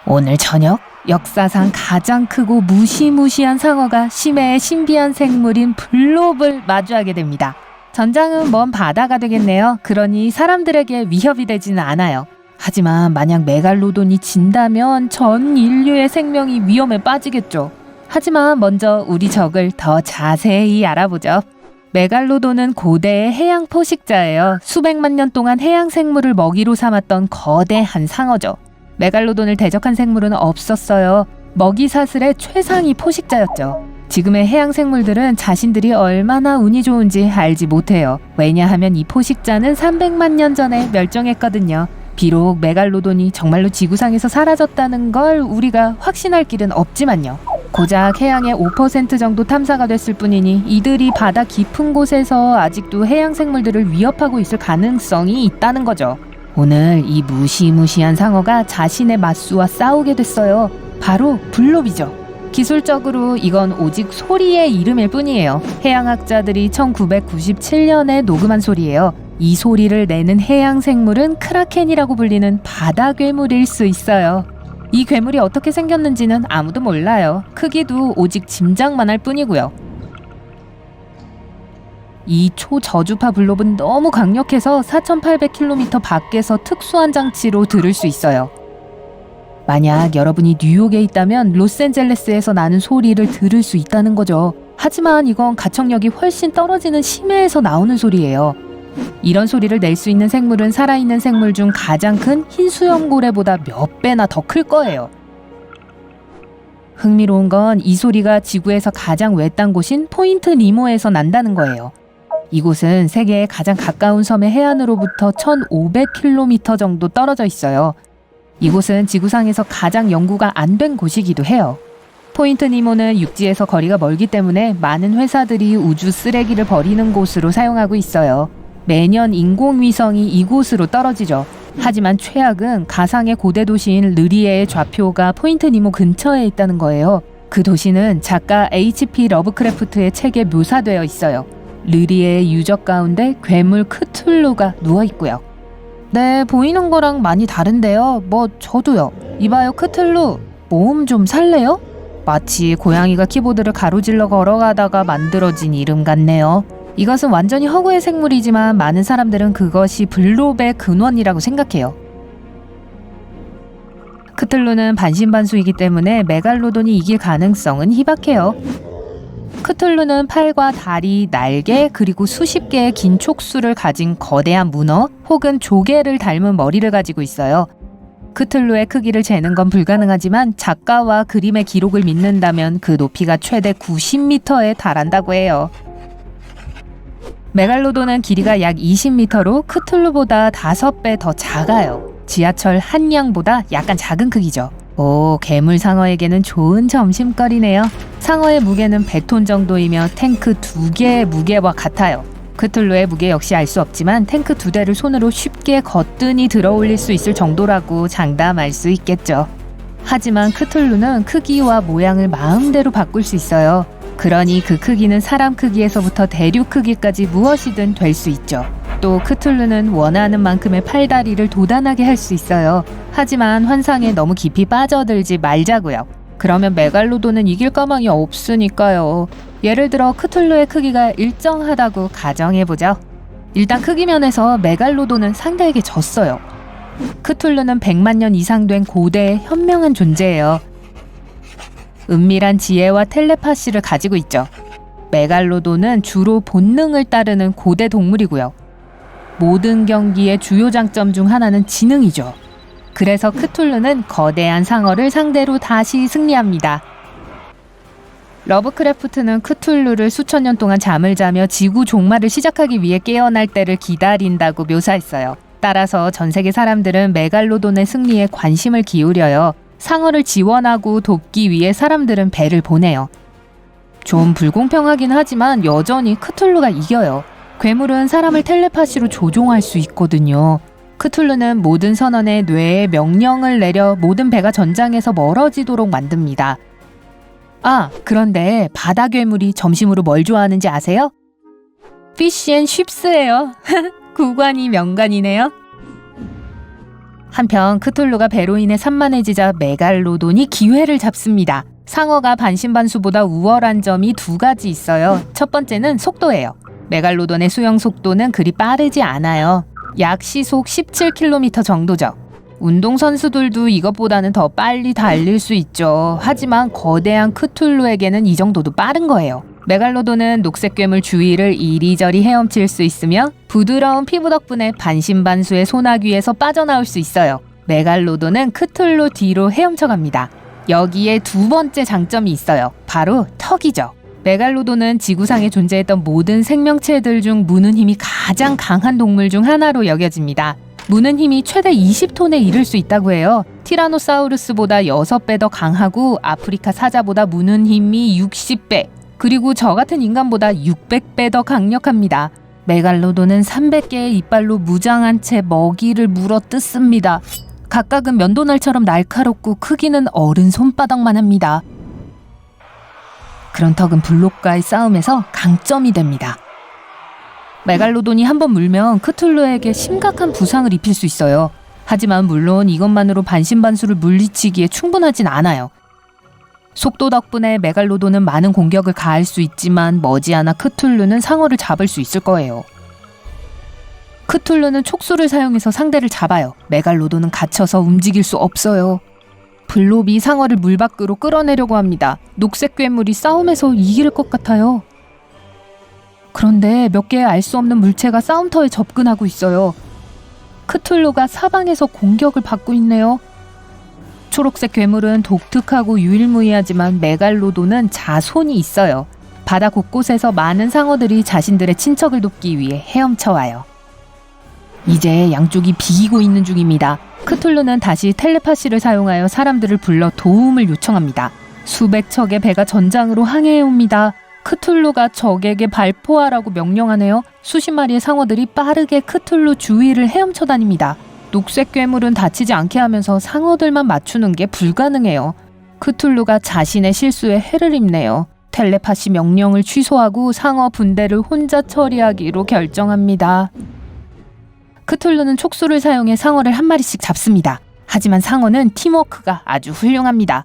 오늘 저녁 역사상 가장 크고 무시무시한 상어가 심해의 신비한 생물인 블롭을 마주하게 됩니다. 전장은 먼 바다가 되겠네요. 그러니 사람들에게 위협이 되지는 않아요. 하지만 만약 메갈로돈이 진다면 전 인류의 생명이 위험에 빠지겠죠. 하지만 먼저 우리 적을 더 자세히 알아보죠. 메갈로돈은 고대의 해양 포식자예요. 수백만 년 동안 해양 생물을 먹이로 삼았던 거대한 상어죠. 메갈로돈을 대적한 생물은 없었어요. 먹이 사슬의 최상위 포식자였죠. 지금의 해양 생물들은 자신들이 얼마나 운이 좋은지 알지 못해요. 왜냐하면 이 포식자는 300만 년 전에 멸종했거든요. 비록 메갈로돈이 정말로 지구상에서 사라졌다는 걸 우리가 확신할 길은 없지만요. 고작 해양의 5% 정도 탐사가 됐을 뿐이니 이들이 바다 깊은 곳에서 아직도 해양 생물들을 위협하고 있을 가능성이 있다는 거죠. 오늘 이 무시무시한 상어가 자신의 맞수와 싸우게 됐어요. 바로 블롭이죠. 기술적으로 이건 오직 소리의 이름일 뿐이에요. 해양학자들이 1997년에 녹음한 소리예요. 이 소리를 내는 해양 생물은 크라켄이라고 불리는 바다 괴물일 수 있어요. 이 괴물이 어떻게 생겼는지는 아무도 몰라요. 크기도 오직 짐작만 할 뿐이고요. 이 초저주파 블롭은 너무 강력해서 4,800km 밖에서 특수한 장치로 들을 수 있어요. 만약 여러분이 뉴욕에 있다면 로스앤젤레스에서 나는 소리를 들을 수 있다는 거죠. 하지만 이건 가청력이 훨씬 떨어지는 심해에서 나오는 소리예요. 이런 소리를 낼 수 있는 생물은 살아있는 생물 중 가장 큰 흰수염고래보다 몇 배나 더 클 거예요. 흥미로운 건 이 소리가 지구에서 가장 외딴 곳인 포인트 니모에서 난다는 거예요. 이곳은 세계의 가장 가까운 섬의 해안으로부터 1,500km 정도 떨어져 있어요. 이곳은 지구상에서 가장 연구가 안 된 곳이기도 해요. 포인트 니모는 육지에서 거리가 멀기 때문에 많은 회사들이 우주 쓰레기를 버리는 곳으로 사용하고 있어요. 매년 인공위성이 이곳으로 떨어지죠. 하지만 최악은 가상의 고대 도시인 르리에의 좌표가 포인트 니모 근처에 있다는 거예요. 그 도시는 작가 H.P. 러브크래프트의 책에 묘사되어 있어요. 르리에의 유적 가운데 괴물 크툴루가 누워있고요. 네, 보이는 거랑 많이 다른데요. 저도요. 이봐요, 크툴루. 모음 좀 살래요? 마치 고양이가 키보드를 가로질러 걸어가다가 만들어진 이름 같네요. 이것은 완전히 허구의 생물이지만 많은 사람들은 그것이 블롭의 근원이라고 생각해요. 크툴루는 반신반수이기 때문에 메갈로돈이 이길 가능성은 희박해요. 크툴루는 팔과 다리, 날개, 그리고 수십 개의 긴 촉수를 가진 거대한 문어 혹은 조개를 닮은 머리를 가지고 있어요. 크툴루의 크기를 재는 건 불가능하지만 작가와 그림의 기록을 믿는다면 그 높이가 최대 90m에 달한다고 해요. 메갈로돈은 길이가 약 20m로 크툴루보다 5배 더 작아요. 지하철 한 량보다 약간 작은 크기죠. 오, 괴물 상어에게는 좋은 점심거리네요. 상어의 무게는 100톤 정도이며 탱크 2개의 무게와 같아요. 크툴루의 무게 역시 알 수 없지만 탱크 2대를 손으로 쉽게 거뜬히 들어 올릴 수 있을 정도라고 장담할 수 있겠죠. 하지만 크툴루는 크기와 모양을 마음대로 바꿀 수 있어요. 그러니 그 크기는 사람 크기에서부터 대륙 크기까지 무엇이든 될 수 있죠. 또 크툴루는 원하는 만큼의 팔다리를 도단하게 할 수 있어요. 하지만 환상에 너무 깊이 빠져들지 말자고요. 그러면 메갈로돈은 이길 가망이 없으니까요. 예를 들어 크툴루의 크기가 일정하다고 가정해보죠. 일단 크기 면에서 메갈로돈은 상대에게 졌어요. 크툴루는 100만 년 이상 된 고대의 현명한 존재예요. 은밀한 지혜와 텔레파시를 가지고 있죠. 메갈로돈은 주로 본능을 따르는 고대 동물이고요. 모든 경기의 주요 장점 중 하나는 지능이죠. 그래서 크툴루는 거대한 상어를 상대로 다시 승리합니다. 러브크래프트는 크툴루를 수천 년 동안 잠을 자며 지구 종말을 시작하기 위해 깨어날 때를 기다린다고 묘사했어요. 따라서 전 세계 사람들은 메갈로돈의 승리에 관심을 기울여요. 상어를 지원하고 돕기 위해 사람들은 배를 보내요. 좀 불공평하긴 하지만 여전히 크툴루가 이겨요. 괴물은 사람을 텔레파시로 조종할 수 있거든요. 크툴루는 모든 선원의 뇌에 명령을 내려 모든 배가 전장에서 멀어지도록 만듭니다. 아, 그런데 바다 괴물이 점심으로 뭘 좋아하는지 아세요? 피쉬 앤 쉽스예요. 구관이 명관이네요. 한편 크툴루가 배로 인해 산만해지자 메갈로돈이 기회를 잡습니다. 상어가 반신반수보다 우월한 점이 두 가지 있어요. 첫 번째는 속도예요. 메갈로돈의 수영 속도는 그리 빠르지 않아요. 약 시속 17km 정도죠. 운동선수들도 이것보다는 더 빨리 달릴 수 있죠. 하지만 거대한 크툴루에게는 이 정도도 빠른 거예요. 메갈로돈은 녹색 괴물 주위를 이리저리 헤엄칠 수 있으며 부드러운 피부 덕분에 반신반수의 소나귀에서 빠져나올 수 있어요. 메갈로돈은 크툴루 뒤로 헤엄쳐갑니다. 여기에 두 번째 장점이 있어요. 바로 턱이죠. 메갈로돈은 지구상에 존재했던 모든 생명체들 중 무는 힘이 가장 강한 동물 중 하나로 여겨집니다. 무는 힘이 최대 20톤에 이를 수 있다고 해요. 티라노사우루스보다 6배 더 강하고 아프리카 사자보다 무는 힘이 60배, 그리고 저 같은 인간보다 600배 더 강력합니다. 메갈로돈은 300개의 이빨로 무장한 채 먹이를 물어 뜯습니다. 각각은 면도날처럼 날카롭고 크기는 어른 손바닥만 합니다. 그런 턱은 블록과의 싸움에서 강점이 됩니다. 메갈로돈이 한번 물면 크툴루에게 심각한 부상을 입힐 수 있어요. 하지만 물론 이것만으로 반신반수를 물리치기에 충분하진 않아요. 속도 덕분에 메갈로돈은 많은 공격을 가할 수 있지만 머지않아 크툴루는 상어를 잡을 수 있을 거예요. 크툴루는 촉수를 사용해서 상대를 잡아요. 메갈로돈은 갇혀서 움직일 수 없어요. 블롭이 상어를 물 밖으로 끌어내려고 합니다. 녹색 괴물이 싸움에서 이길 것 같아요. 그런데 몇 개의 알 수 없는 물체가 싸움터에 접근하고 있어요. 크툴루가 사방에서 공격을 받고 있네요. 초록색 괴물은 독특하고 유일무이하지만 메갈로돈은 자손이 있어요. 바다 곳곳에서 많은 상어들이 자신들의 친척을 돕기 위해 헤엄쳐와요. 이제 양쪽이 비기고 있는 중입니다. 크툴루는 다시 텔레파시를 사용하여 사람들을 불러 도움을 요청합니다. 수백 척의 배가 전장으로 항해해옵니다. 크툴루가 적에게 발포하라고 명령하네요. 수십 마리의 상어들이 빠르게 크툴루 주위를 헤엄쳐 다닙니다. 녹색 괴물은 다치지 않게 하면서 상어들만 맞추는 게 불가능해요. 크툴루가 자신의 실수에 해를 입네요. 텔레파시 명령을 취소하고 상어 분대를 혼자 처리하기로 결정합니다. 크툴루는 촉수를 사용해 상어를 한 마리씩 잡습니다. 하지만 상어는 팀워크가 아주 훌륭합니다.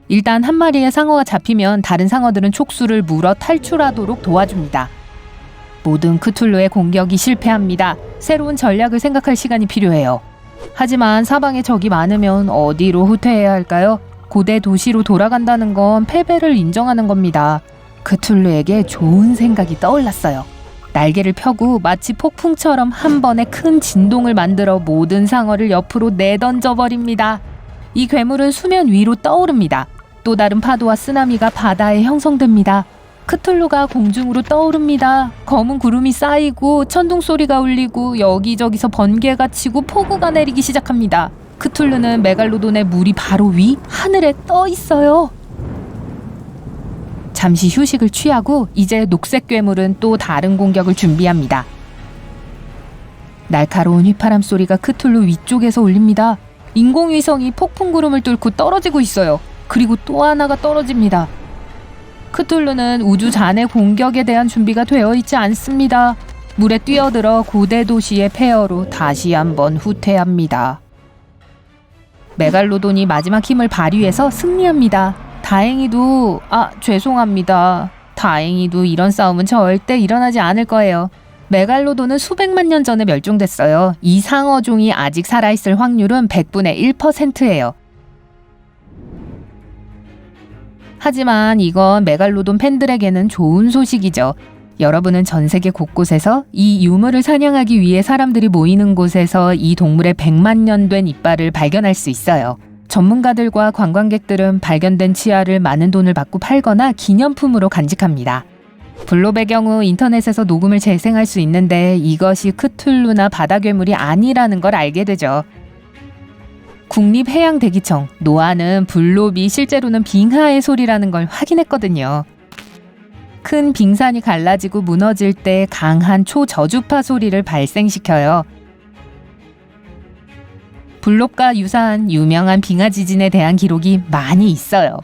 일단 한 마리의 상어가 잡히면 다른 상어들은 촉수를 물어 탈출하도록 도와줍니다. 모든 크툴루의 공격이 실패합니다. 새로운 전략을 생각할 시간이 필요해요. 하지만 사방에 적이 많으면 어디로 후퇴해야 할까요? 고대 도시로 돌아간다는 건 패배를 인정하는 겁니다. 크툴루에게 좋은 생각이 떠올랐어요. 날개를 펴고 마치 폭풍처럼 한 번에 큰 진동을 만들어 모든 상어를 옆으로 내던져버립니다. 이 괴물은 수면 위로 떠오릅니다. 또 다른 파도와 쓰나미가 바다에 형성됩니다. 크툴루가 공중으로 떠오릅니다. 검은 구름이 쌓이고 천둥 소리가 울리고 여기저기서 번개가 치고 폭우가 내리기 시작합니다. 크툴루는 메갈로돈의 물이 바로 위 하늘에 떠 있어요. 잠시 휴식을 취하고 이제 녹색 괴물은 또 다른 공격을 준비합니다. 날카로운 휘파람 소리가 크툴루 위쪽에서 울립니다. 인공위성이 폭풍 구름을 뚫고 떨어지고 있어요. 그리고 또 하나가 떨어집니다. 크툴루는 우주 잔해 공격에 대한 준비가 되어 있지 않습니다. 물에 뛰어들어 고대 도시의 폐허로 다시 한번 후퇴합니다. 메갈로돈이 마지막 힘을 발휘해서 승리합니다. 죄송합니다. 다행히도 이런 싸움은 절대 일어나지 않을 거예요. 메갈로돈은 수백만 년 전에 멸종됐어요. 이 상어종이 아직 살아있을 확률은 100분의 1%예요. 하지만 이건 메갈로돈 팬들에게는 좋은 소식이죠. 여러분은 전 세계 곳곳에서 이 유물을 사냥하기 위해 사람들이 모이는 곳에서 이 동물의 100만 년 된 이빨을 발견할 수 있어요. 전문가들과 관광객들은 발견된 치아를 많은 돈을 받고 팔거나 기념품으로 간직합니다. 블롭의 경우 인터넷에서 녹음을 재생할 수 있는데 이것이 크툴루나 바다괴물이 아니라는 걸 알게 되죠. 국립해양대기청, 노아는 블롭이 실제로는 빙하의 소리라는 걸 확인했거든요. 큰 빙산이 갈라지고 무너질 때 강한 초저주파 소리를 발생시켜요. 블롭과 유사한 유명한 빙하 지진에 대한 기록이 많이 있어요.